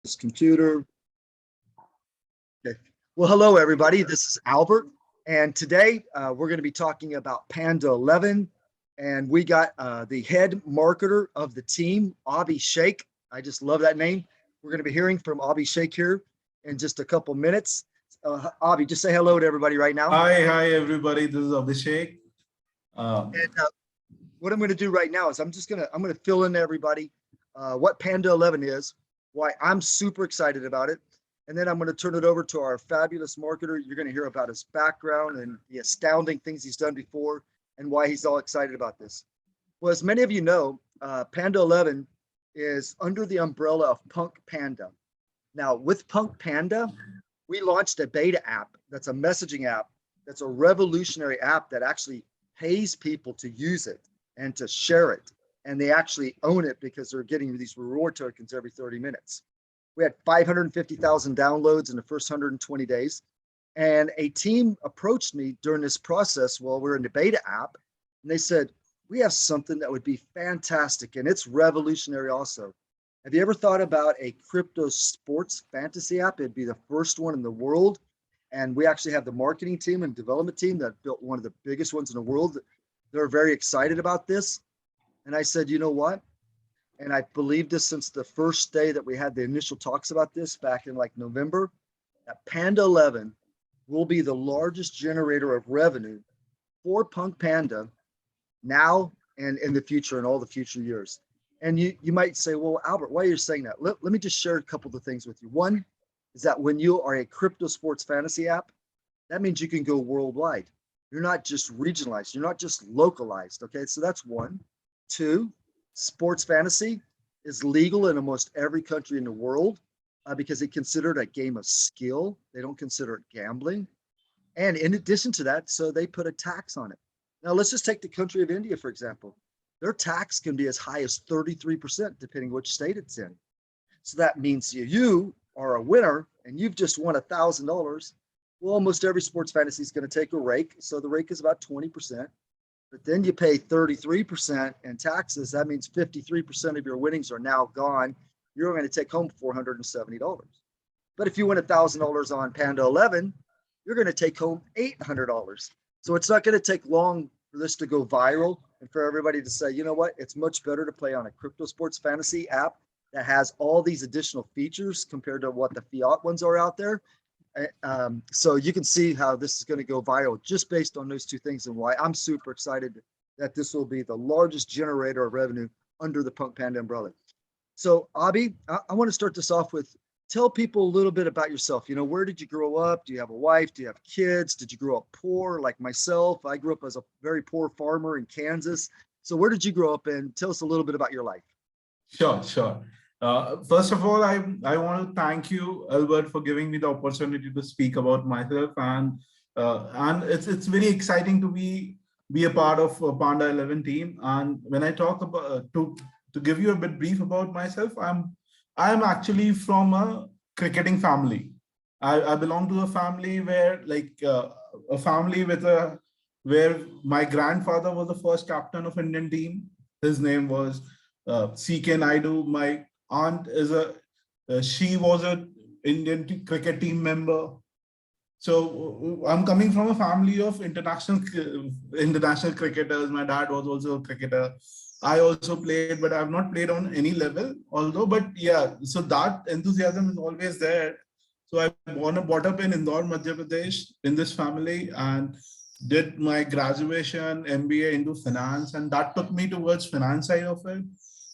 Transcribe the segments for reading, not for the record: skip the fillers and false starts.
This computer. Okay. Well, hello, everybody. This is Albert. And today we're going to be talking about Panda 11. And we got the head marketer of the team, Abhi Sheikh. I just love that name. We're going to be hearing from Abhi Sheikh here in just a couple minutes. Abhi, just say hello to everybody right now. Hi, everybody. This is Abhishek. And what I'm going to do right now is I'm going to fill in to everybody what Panda 11 is, why I'm super excited about it. And then I'm going to turn it over to our fabulous marketer. You're going to hear about his background and the astounding things he's done before and why he's all excited about this. Well, as many of you know, Panda 11 is under the umbrella of PunkPanda. Now, with PunkPanda, we launched a beta app that's a messaging app that's a revolutionary app that actually pays people to use it and to share it. And they actually own it because they're getting these reward tokens every 30 minutes. We had 550,000 downloads in the first 120 days. And a team approached me during this process while we're in the beta app. And they said, we have something that would be fantastic. And it's revolutionary also. Have you ever thought about a crypto sports fantasy app? It'd be the first one in the world. And we actually have the marketing team and development team that built one of the biggest ones in the world. They're very excited about this. And I said, you know what? And I believed this since the first day that we had the initial talks about this back in like November, that Panda 11 will be the largest generator of revenue for PunkPanda now and in the future and all the future years. And you might say, well, Albert, why are you saying that? Let me just share a couple of things with you. One is that when you are a crypto sports fantasy app, that means you can go worldwide. You're not just regionalized. You're not just localized. Okay, so that's one. Two, sports fantasy is legal in almost every country in the world because they consider it a game of skill. They don't consider it gambling. And in addition to that, so they put a tax on it. Now, let's just take the country of India, for example. Their tax can be as high as 33%, depending which state it's in. So that means you are a winner and you've just won $1,000. Well, almost every sports fantasy is going to take a rake. So the rake is about 20%. But then you pay 33% in taxes. That means 53% of your winnings are now gone. You're going to take home $470. But if you win $1,000 on Panda 11, you're going to take home $800. So it's not going to take long for this to go viral and for everybody to say, you know what, it's much better to play on a crypto sports fantasy app that has all these additional features compared to what the fiat ones are out there. So you can see how this is going to go viral just based on those two things and why I'm super excited that this will be the largest generator of revenue under the PunkPanda umbrella. So Abhi, I want to start this off with, tell people a little bit about yourself. You know, where did you grow up? Do you have a wife? Do you have kids? Did you grow up poor like myself? I grew up as a very poor farmer in Kansas. So where did you grow up and tell us a little bit about your life? Sure. First of all, I want to thank you, Albert, for giving me the opportunity to speak about myself, and it's very exciting to be a part of Panda 11 team. And when I talk about to give you a bit brief about myself, I'm actually from a cricketing family. I belong to a family where a family where my grandfather was the first captain of Indian team. His name was C.K. Naidu. My aunt she was a Indian cricket team member. So I'm coming from a family of international cricketers. My dad was also a cricketer. I also played, but I've not played on any level, but yeah, so that enthusiasm is always there. So I brought up in Indore, Madhya Pradesh in this family and did my graduation, MBA into finance, and that took me towards finance side of it.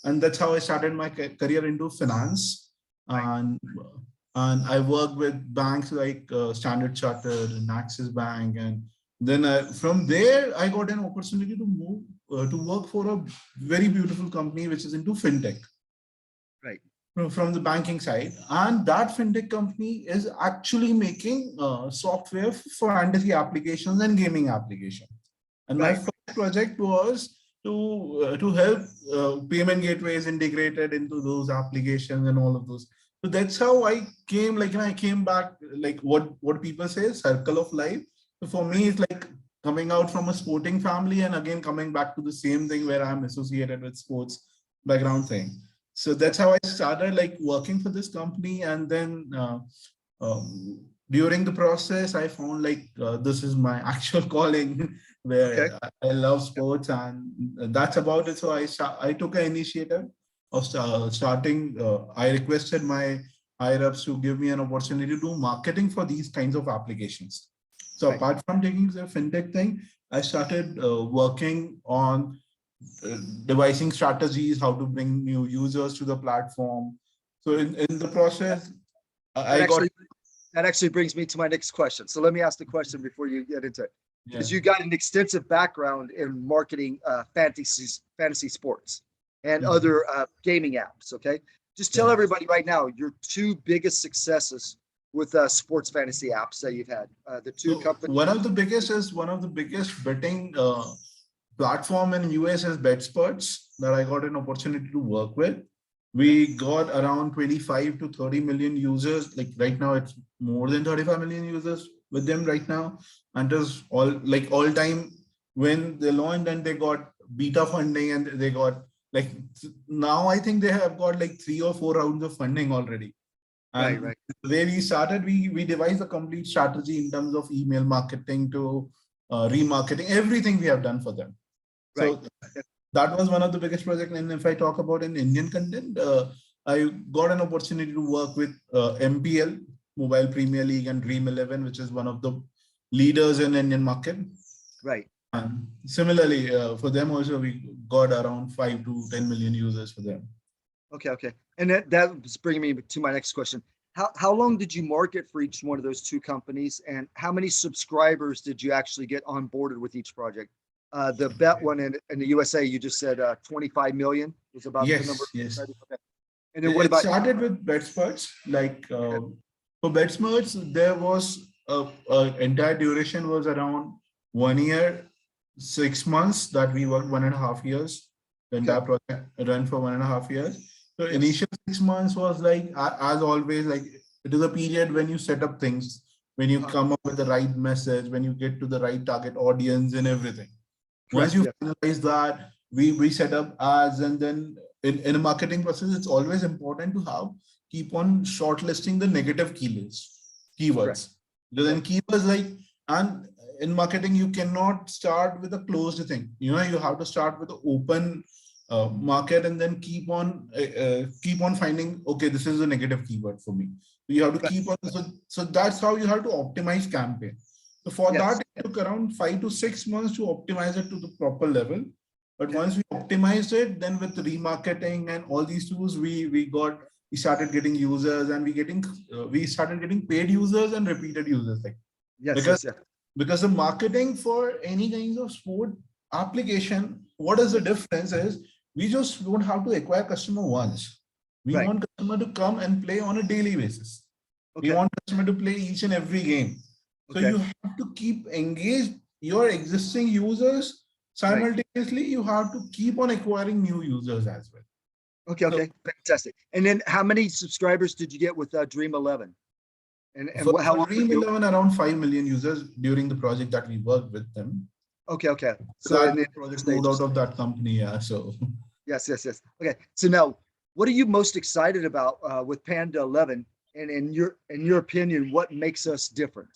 And that's how I started my career into finance. And I worked with banks like Standard Chartered and Axis Bank. And then from there, I got an opportunity to move to work for a very beautiful company, which is into fintech. Right. From the banking side. And that fintech company is actually making software for fantasy applications and gaming applications. And my first project was to help payment gateways integrated into those applications and all of those. So that's how I came, I came back, like what people say, circle of life. So for me, it's like coming out from a sporting family and again coming back to the same thing where I'm associated with sports background thing. So that's how I started like working for this company. And then during the process, I found like this is my actual calling, Okay. where I love sports, and that's about it. So I took an initiative of starting. I requested my higher ups to give me an opportunity to do marketing for these kinds of applications. So Right. apart from taking the fintech thing, I started working on devising strategies, how to bring new users to the platform. So in the process, That I got, actually that actually brings me to my next question. So let me ask the question before you get into it. yeah, Because you got an extensive background in marketing fantasy sports and mhm, other gaming apps. Okay. Just tell yeah. everybody right now your two biggest successes with sports fantasy apps that you've had. The two So companies. one of the biggest betting platform in US is BetSperts that I got an opportunity to work with. Okay. We got around 25 to 30 million users. Like right now, it's more than 35 million users with them right now. And it was all time when they launched, and they got beta funding, and they got like, now I think they have got like 3 or 4 rounds of funding already. Right. And Right. the way we started, we devised a complete strategy in terms of email marketing to remarketing, everything we have done for them. Right. So that was one of the biggest projects. And if I talk about an Indian content, I got an opportunity to work with MPL, Mobile Premier League, and Dream 11, which is one of the leaders in Indian market. Right. And similarly, for them also, we got around 5 to 10 million users for them. Okay. Okay. And that was bringing me to my next question. How long did you market for each one of those two companies, and how many subscribers did you actually get onboarded with each project? The bet one in the USA, you just said 25 million was about the number. Yes, yes. Okay. And then what It about? started with BetSperts. Like Okay. for BetSperts, there was a entire duration was around 1 year, 6 months that we worked, 1.5 years. The Okay. entire project ran for 1.5 years. So Yes. initial 6 months was like, as always, like it is a period when you set up things, when you Uh-huh. come up with the right message, when you get to the right target audience and everything. Once Correct. you Yeah. finalize that, we set up ads, and then in a marketing process, it's always important to have keep on shortlisting the negative Correct. keywords. Okay. Then keywords like, and in marketing, you cannot start with a closed thing. You have to start with an open market, and then keep on finding, okay, this is a negative keyword for me. So you have to Right. keep on. So that's how you have to optimize campaign. So for Yes. that, it took around 5 to 6 months to optimize it to the proper level. But Okay. once we optimized it, then with remarketing and all these tools, we started getting users, and we started getting paid users and repeated users. Like Yes. because Yes. Yes. because the marketing for any kinds of sport application, what is the Yes. difference is we just don't have to acquire customer once. We Right. want customer to come and play on a daily basis. We Okay. want customer to play each and every game. So Okay. you have to keep engaged your existing users. Right. Simultaneously, you have to keep on acquiring new users as well. Okay. So Okay. Fantastic. And then how many subscribers did you get with Dream 11? And for, what? How for long were Dream you? 11, around 5 million users during the project that we worked with them. Okay. Okay. So in Glad the the project moved out stages. of that company. Yeah. So Yes. Yes. Yes. Okay. So now, what are you most excited about with Panda 11? And in your opinion, what makes us different?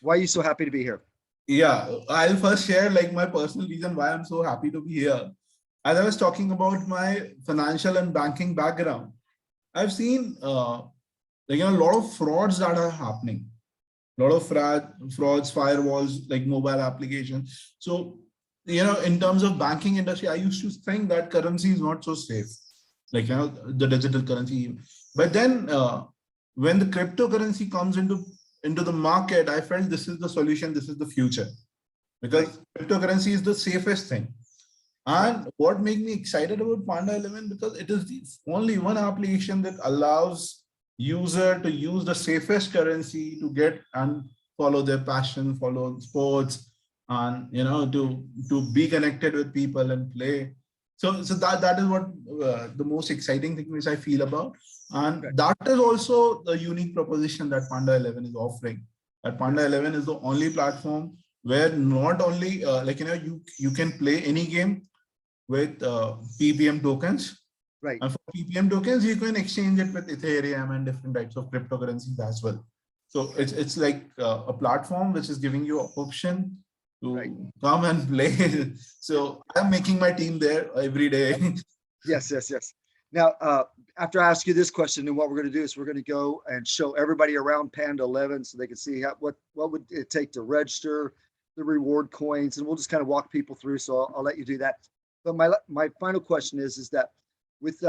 Why are you so happy to be here? yeah, I'll first share like my personal reason why I'm so happy to be here. As I was talking about my financial and banking background, I've seen like a lot of frauds that are happening. A lot of frauds, firewalls, like mobile applications. So, in terms of banking industry, I used to think that currency is not so safe, like, the digital currency. But then when the cryptocurrency comes into the market, I felt this is the solution, this is the future, Right. because cryptocurrency is the safest thing. Right. And what made me excited about Panda11, because it is the only one application that allows user to use the safest currency to get and follow their passion, follow sports, and to be connected with people and play. So that is what the most exciting thing which I feel about, and Right. that is also the unique proposition that Panda11 is offering. That Yes. Panda11 is the only platform where not only you can play any game with PPM tokens. Right. And for PPM tokens, you can exchange it with Ethereum and different types of cryptocurrencies as well. So it's like a platform which is giving you an option to come and play. So I'm making my team there every day. Yes, yes, yes. Now, after I ask you this question, and what we're going to do is we're going to go and show everybody around Panda11 so they can see what would it take to register the reward coins, and we'll just kind of walk people through. So I'll let you do that. But my final question is that with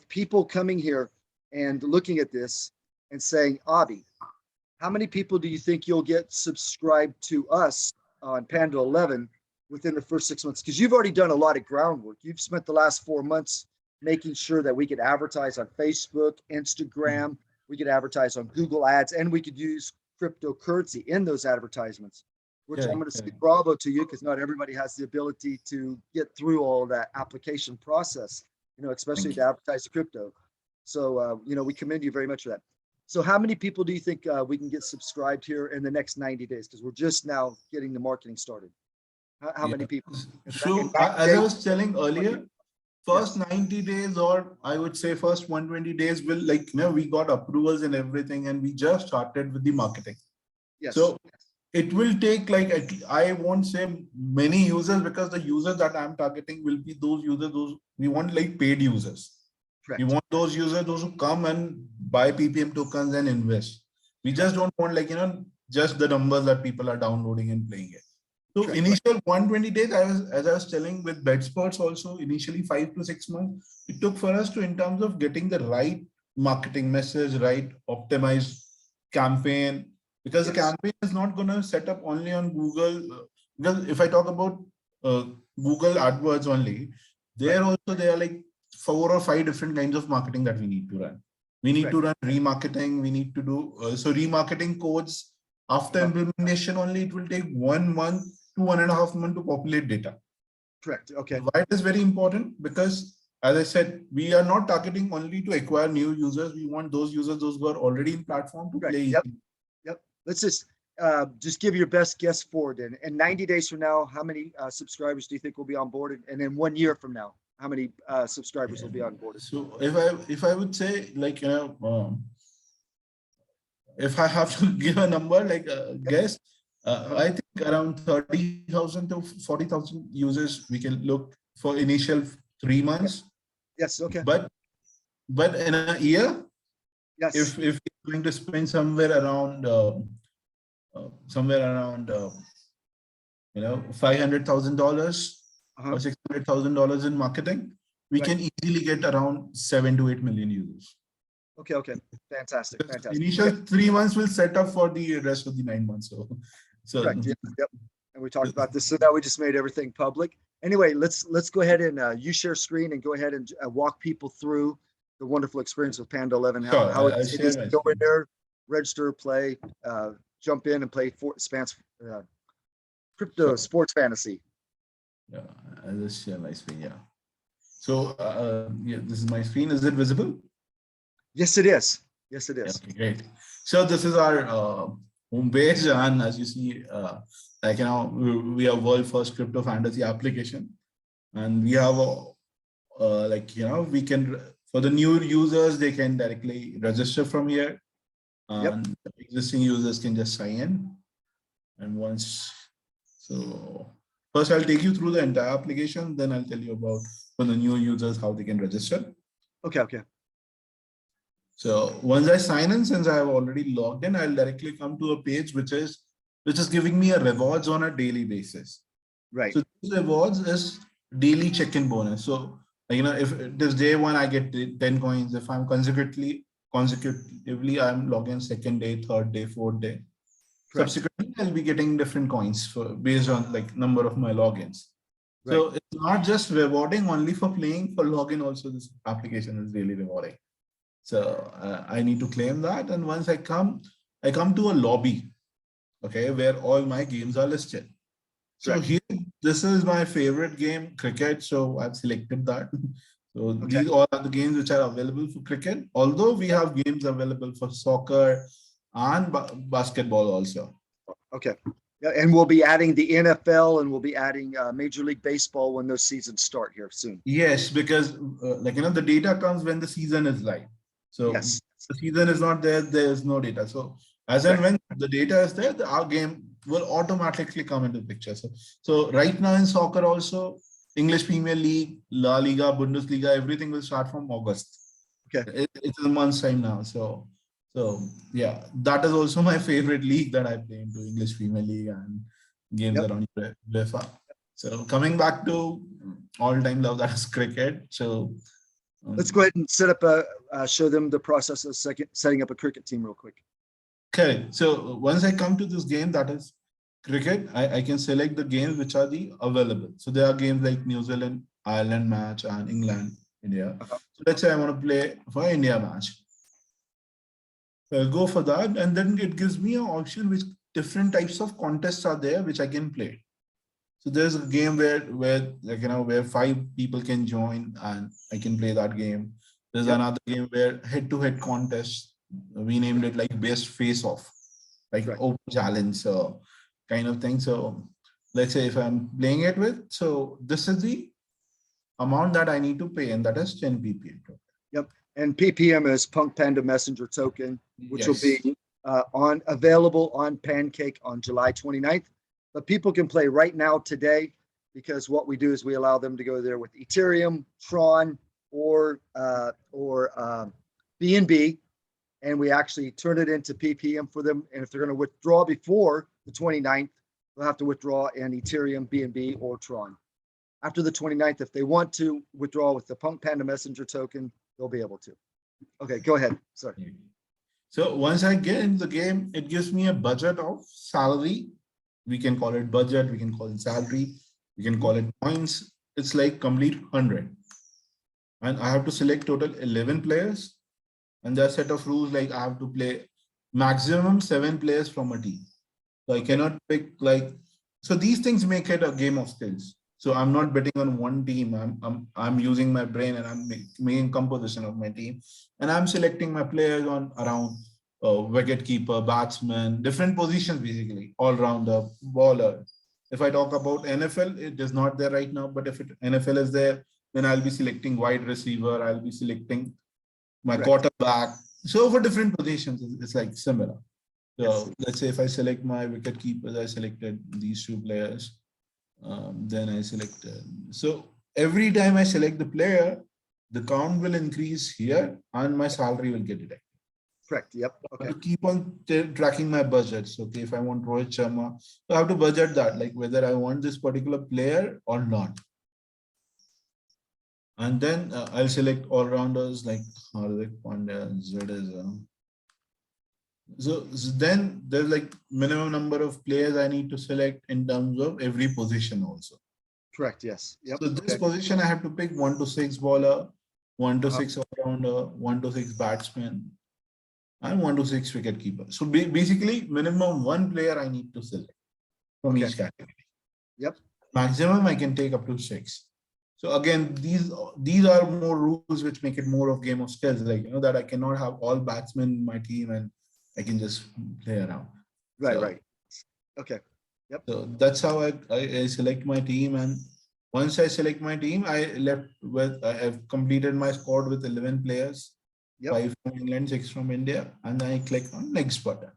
people coming here and looking at this and saying, Avi, how many people do you think you'll get subscribed to us on Panda11 within the first 6 months? Because you've already done a lot of groundwork. You've spent the last 4 months making sure that we could advertise on Facebook, Instagram, we could advertise on Google Ads, and we could use cryptocurrency in those advertisements, which I'm going to say bravo to you, because not everybody has the ability to get through all that application process, especially to advertise the crypto. So, we commend you very much for that. So how many people do you think we can get subscribed here in the next 90 days? Because we're just now getting the marketing started. How many people? So as I was telling earlier, first 90 days, or I would say first 120 days will we got approvals and everything, and we just started with the marketing. Yes. So it will take I won't say many users, because the users that I'm targeting will be those users, we want paid users. Correct. We want those users, those who come and buy PPM tokens and invest. We just don't want just the numbers that people are downloading and playing it. So initial 120 days, as I was telling with BetSperts also, initially 5 to 6 months, it took for us to, in terms of getting the right marketing message, right optimized campaign, because the campaign is not going to set up only on Google. Because if I talk about Google AdWords only, there are 4 or 5 different kinds of marketing that we need to run. We need to run remarketing. We need to do remarketing codes. After implementation only, it will take 1 month to 1.5 months to populate data. Correct. Okay. Why it is very important? Because as I said, we are not targeting only to acquire new users. We want those users, those who are already in platform, to play. Yep. Let's just give your best guess forward. And 90 days from now, how many subscribers do you think will be on board? And then 1 year from now, how many subscribers will be on board? So if I would say if I have to give a number, guess, I think around 30,000 to 40,000 users we can look for initial 3 months. Yes. Okay. But in a year, if we're going to spend somewhere around $500,000 or $600,000 in marketing, we can easily get around 7 to 8 million users. Okay. Fantastic. Initial 3 months will set up for the rest of the 9 months. So correct. Yep. And we talked about this, so that we just made everything public. Anyway, let's go ahead and you share screen and go ahead and walk people through the wonderful experience with Panda11. How it is to go in there, register, play, jump in and play crypto sports fantasy. Yeah, I'll just share my screen. Yeah. So this is my screen. Is it visible? Yes, it is. Yes, it is. Okay, great. So this is our homepage, and as you see, we have world first crypto fantasy application, and we have we can, for the new users, they can directly register from here, and existing users can just sign in. And first I'll take you through the entire application, then I'll tell you about, for the new users, how they can register. Okay. So once I sign in, since I have already logged in, I'll directly come to a page which is giving me a rewards on a daily basis. Right. So this rewards is daily check-in bonus. So if this day 1, I get 10 coins. If I'm consecutively I'm logging 2nd day, 3rd day, 4th day. Correct. Subsequently, I'll be getting different coins based on number of my logins. Right. So it's not just rewarding only for playing, for login also. This application is really rewarding. So I need to claim that, and once I come to a lobby, where all my games are listed. So here, this is my favorite game, cricket. So I've selected that. So these all are the games which are available for cricket. Although we have games available for soccer and basketball also. Okay. Yeah, and we'll be adding the NFL and we'll be adding Major League Baseball when those seasons start here soon. Yes, because the data comes when the season is live. So Yes, the season is not there, there is no data. So as and correct. when the data is there, our game will automatically come into the picture. So right now in soccer also, English Premier League, La Liga, Bundesliga, everything will start from August. Okay. It's a month's time now. So yeah, that is also my favorite league that I play into, English Premier League and games Yep. around UEFA. So coming back to all-time love, that is cricket. So Let's go ahead and set up show them the process of setting up a cricket team real quick. correct. So once I come to this game, that is cricket, I can select the games which are the available. So there are games like New Zealand, Ireland match and England, India. Uh-huh. So let's say I want to play for India match. So I'll go for that, and then it gives me an option which different types of contests are there which I can play. So there's a game where 5 people can join and I can play that game. There's Yep. another game where head-to-head contest. We named it like best face-off, like Correct. open challenge, so kind of thing. So let's say if I'm playing it with, so this is the amount that I need to pay, and that is 10 ppm. Yep. And PPM is PunkPanda Messenger Token, which will Yes. be available on Pancake on July 29th. But people can play right now today, because what we do is we allow them to go there with Ethereum, Tron, or BNB, and we actually turn it into PPM for them. And if they're going to withdraw before the 29th, they'll have to withdraw in Ethereum, BNB, or Tron. After the 29th, if they want to withdraw with the PunkPanda Messenger token, they'll be able to. Okay, go ahead. Sorry. So once I get into the game, it gives me a budget of salary. We can call it budget, we can call it salary, we can call it points. It's like complete 100. And I have to select total 11 players. And there are a set of rules like I have to play maximum 7 players from a team. So I cannot pick so these things make it a game of skills. So I'm not betting on one team. I'm using my brain and I'm making composition of my team. And I'm selecting my players on around wicket keeper, batsman, different positions basically, all-rounder, bowler. If I talk about NFL, it is not there right now. But if NFL is there, then I'll be selecting wide receiver. I'll be selecting my quarterback. So for different positions, it's like similar. So let's say if I select my wicket keepers, I selected these 2 players. Then I selected. So every time I select the player, the count will increase here and my salary will get deducted. Correct. Yep. Okay. To keep on tracking my budgets. Okay, if I want Rohit Sharma, so I have to budget that, like whether I want this particular player or not. And then I'll select all-rounders like Hardik Pandya, Jadeja. So then there's like minimum number of players I need to select in terms of every position also. Correct. Yes. Yep. So this position I have to pick 1 to 6 bowler, 1 to 6 all-rounder, 1 to 6 batsman, and 1 to 6 wicket keeper. So basically minimum 1 player I need to select from each category. Yep. Maximum I can take up to 6. So again, these are more rules which make it more of game of skills, like that I cannot have all batsmen in my team and I can just play around. Right. Okay. Yep. So that's how I select my team, and once I select my team, I've completed my squad with 11 players, 5 from England, 6 from India, and I click on next button.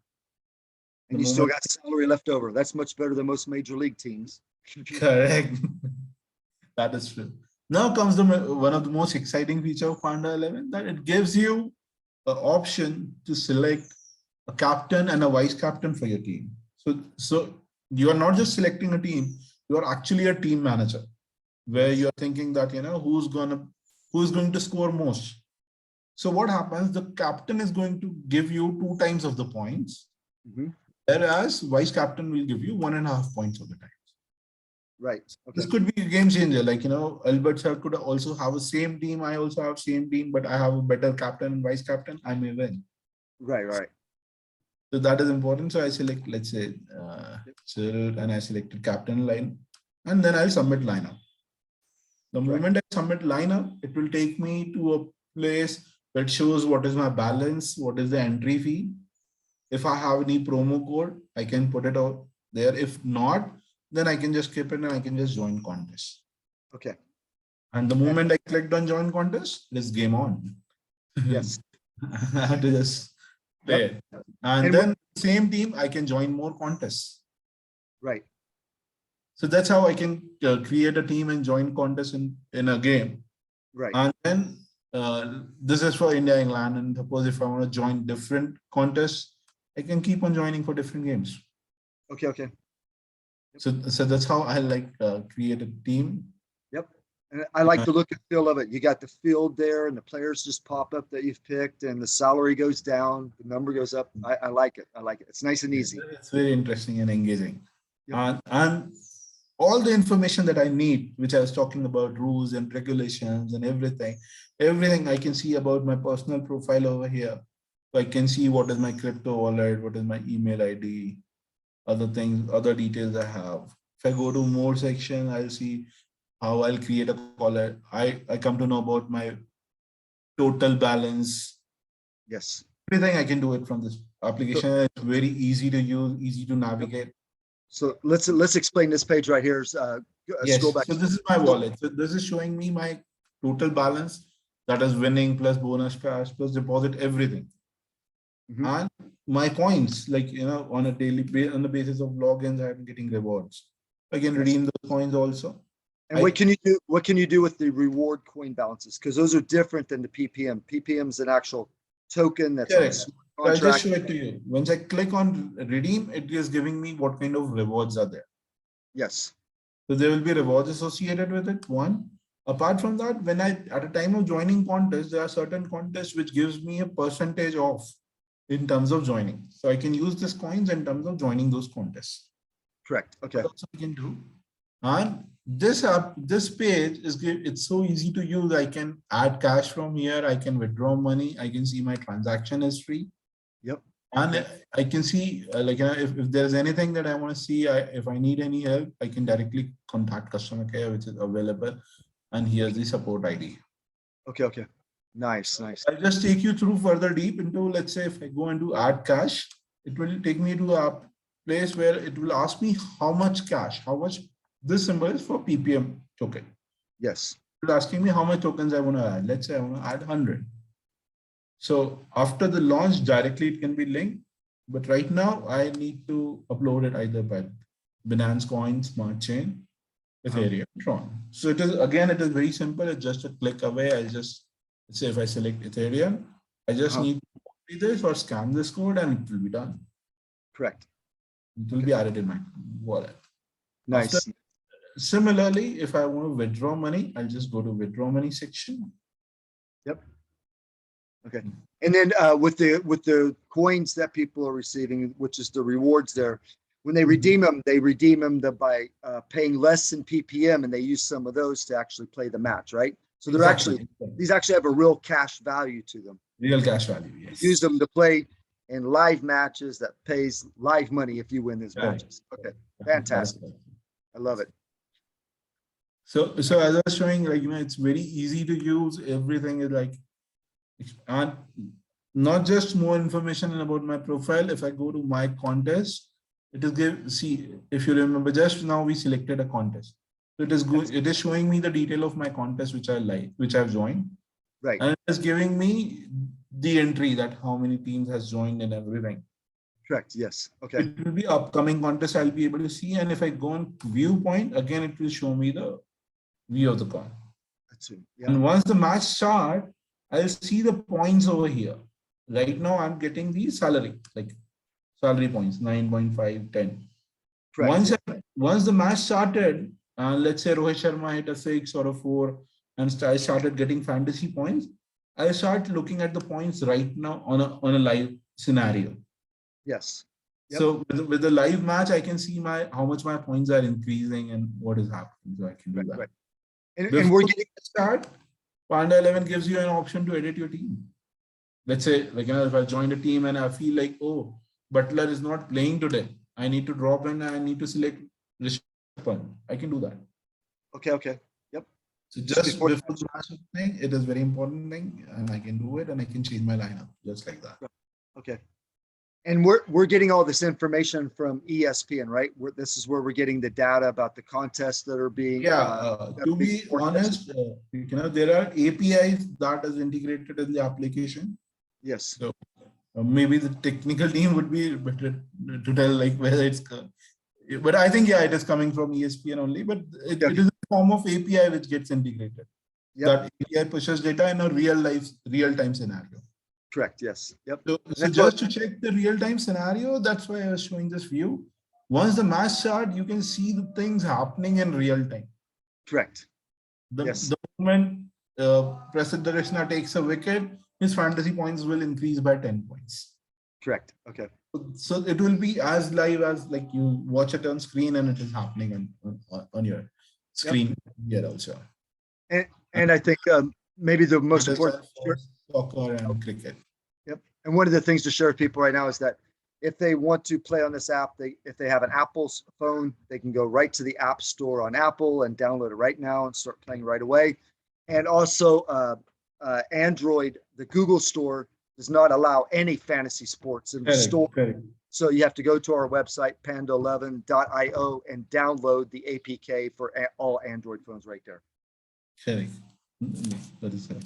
And you still got salary left over. That's much better than most major league teams. Correct. That is true. Now comes one of the most exciting feature of Panda11, that it gives you an option to select a captain and a vice captain for your team. So you are not just selecting a team, you are actually a team manager, where you're thinking that who's going to score most. So what happens, the captain is going to give you 2 times of the points, whereas vice captain will give you 1.5 points of the time. Right. Okay. This could be a game changer. Like, Albert sir could also have the same team. I also have same team, but I have a better captain and vice captain. I may win. Right. So that is important. So I select, let's say, Cyril, and I selected captain line, and then I'll submit lineup. The moment I submit lineup, it will take me to a place that shows what is my balance, what is the entry fee. If I have any promo code, I can put it out. there. If not, then I can just skip it and I can just join contest. Okay. And the moment I clicked on join contest, it is game on. Yes. I have to just play it. And And then same team, I can join more contests. right. So that's how I can create a team and join contests in a game. Right. And then this is for India, England. And suppose if I want to join different contests, I can keep on joining for different games. Okay. Okay. So that's how I like create a team. Yep. And I like the look and feel of it. You got the field there and the players just pop up that you've picked and the salary goes down, the number goes up. I like it. I like it. It's nice and easy. It's very interesting and engaging. Yep. And all the information that I need, which I was talking about, rules and regulations and everything I can see about my personal profile over here. So I can see what is my crypto wallet, what is my email ID, other things, other details I have. If I go to more section, I'll see how I'll create a wallet. I come to know about my total balance. Yes. Everything I can do it from this application. It's very easy to use, easy to navigate. So let's explain this page right here. Yes. Scroll back. So this is my wallet. So this is showing me my total balance, that is winning plus bonus cash plus deposit, everything. And my coins, like, on a daily basis, on the basis of logins, I'm getting rewards. I can redeem those coins also. And what can you do? What can you do with the reward coin balances? Because those are different than the PPM. PPM is an actual token that's on a smart I'll just contract. show it to you. Once I click on redeem, it is giving me what kind of rewards are there. Yes. So there will be rewards associated with it. One. Apart from that, when at a time of joining contests, there are certain contests which gives me a percentage off in terms of joining. So I can use these coins in terms of joining those contests. Correct. Okay. That's what I can do. And this page it's so easy to use. I can add cash from here. I can withdraw money. I can see my transaction history. Yep. And I can see if there's anything that I want to see, if I need any help, I can directly contact customer care, which is available. And here's the support ID. Okay. Okay. Nice. Nice. I'll just take you through further deep into, let's say, if I go into add cash, it will take me to a place where it will ask me how much cash, how much this symbol is for PPM token. Yes. It's asking me how much tokens I want to add. Let's say I want to add 100. So after the launch, directly it can be linked. But right now, I need to upload it either by Binance Coin, Smart Chain, Ethereum, Tron. So it is very simple. It's just a click away. I'll just, let's say if I select Ethereum, I just need to copy this or scan this code and it will be done. Correct. It will be added in my wallet. Nice. Similarly, if I want to withdraw money, I'll just go to withdraw money section. Yep. Okay. And then with the coins that people are receiving, which is the rewards there, when they redeem them, by paying less in PPM, and they use some of those to actually play the match, right? So they're these actually have a real cash value to them. Real cash value, yes. Use them to play in live matches that pays live money if you win these matches. Okay, fantastic. I love it. So as I was showing, it's very easy to use. Everything is and not just more information about my profile. If I go to my contest, it is see, if you remember, just now we selected a contest. So it is good. It is showing me the detail of my contest, which I've joined. Right. And it is giving me the entry that how many teams has joined and everything. Correct. Yes. Okay. It will be upcoming contest. I'll be able to see. And if I go on viewpoint, again, it will show me the view of the coin. That's it. Yeah. And once the match starts, I'll see the points over here. Right now, I'm getting the salary, salary points, 9.5, 10. Correct. Once the match started, let's say Rohit Sharma hit a 6 or a 4, and I started getting fantasy points, I start looking at the points right now on a live scenario. Yes. Yep. So with the live match, I can see how much my points are increasing and what is happening. So I can do that. Right. And we're getting start. Panda11 gives you an option to edit your team. Let's say, if I join a team and I feel like, oh, Butler is not playing today, I need to drop in, I need to select Rishabh. I can do that. Okay. Okay. Yep. So just before the match thing, it is very important thing, and I can do it, and I can change my lineup just like that. Okay. And we're getting all this information from ESPN, right? This is where we're getting the data about the contests that are being Yeah, that to are being be forecasted. honest, there are APIs that is integrated in the application. Yes, So maybe the technical team would be better to tell like whether it's, but I think yeah, it is coming from ESPN only. But yeah, it is a form of API which gets integrated. yep, That API pushes data in a real time scenario. correct, yes, yep. So, And so that's what, just to check the real time scenario, that's why I was showing this view. Once the match start, you can see the things happening in real time. correct, The, yes, the moment Prasid Darishna takes a wicket, his fantasy points will increase by 10 points. correct, okay. So it will be as live as like you watch it on screen and it is happening on your screen here also. And I think maybe the most It is important, for soccer and cricket. yep. And one of the things to share with people right now is that if they want to play on this app, if they have an Apple phone, they can go right to the App Store on Apple and download it right now and start playing right away. And also Android, the Google Store does not allow any fantasy sports in the store. Correct. So you have to go to our website, panda11.io, and download the APK for all Android phones right there. Correct. That is correct.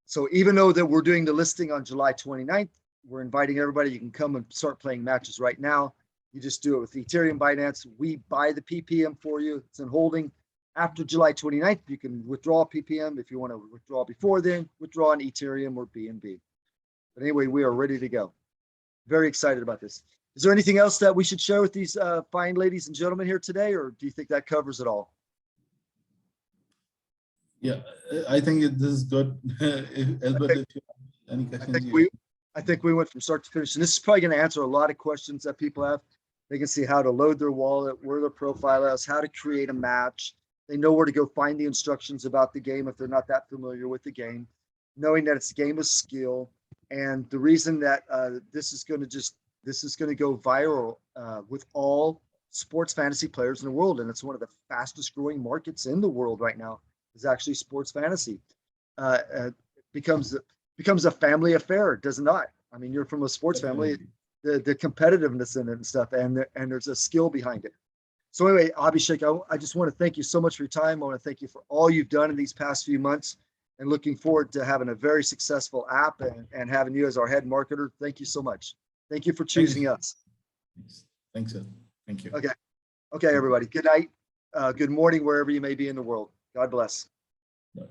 So even though that we're doing the listing on July 29th, we're inviting everybody. You can come and start playing matches right now. You just do it with Ethereum Binance. We buy the PPM for you. It's in holding. After July 29th, you can withdraw PPM. If you want to withdraw before then, withdraw on Ethereum or BNB. But anyway, we are ready to go. Very excited about this. Is there anything else that we should share with these fine ladies and gentlemen here today, or do you think that covers it all? Yeah, I think this is good. Albert, if you have any questions, I think we went from start to finish, and this is probably going to answer a lot of questions that people have. They can see how to load their wallet, where their profile is, how to create a match. They know where to go find the instructions about the game if they're not that familiar with the game, knowing that it's a game of skill. And the reason that this is going to go viral with all sports fantasy players in the world, and it's one of the fastest growing markets in the world right now, is actually sports fantasy. Becomes a family affair, does it not? I mean, you're from a sports family, the competitiveness in it and stuff, and there's a skill behind it. So anyway, Abhishek, I just want to thank you so much for your time. I want to thank you for all you've done in these past few months, and looking forward to having a very successful app and having you as our head marketer. Thank you so much. Thank you for choosing us. Thanks, sir. Thank you. Okay, everybody. Good night. Good morning, wherever you may be in the world. God bless. Bye.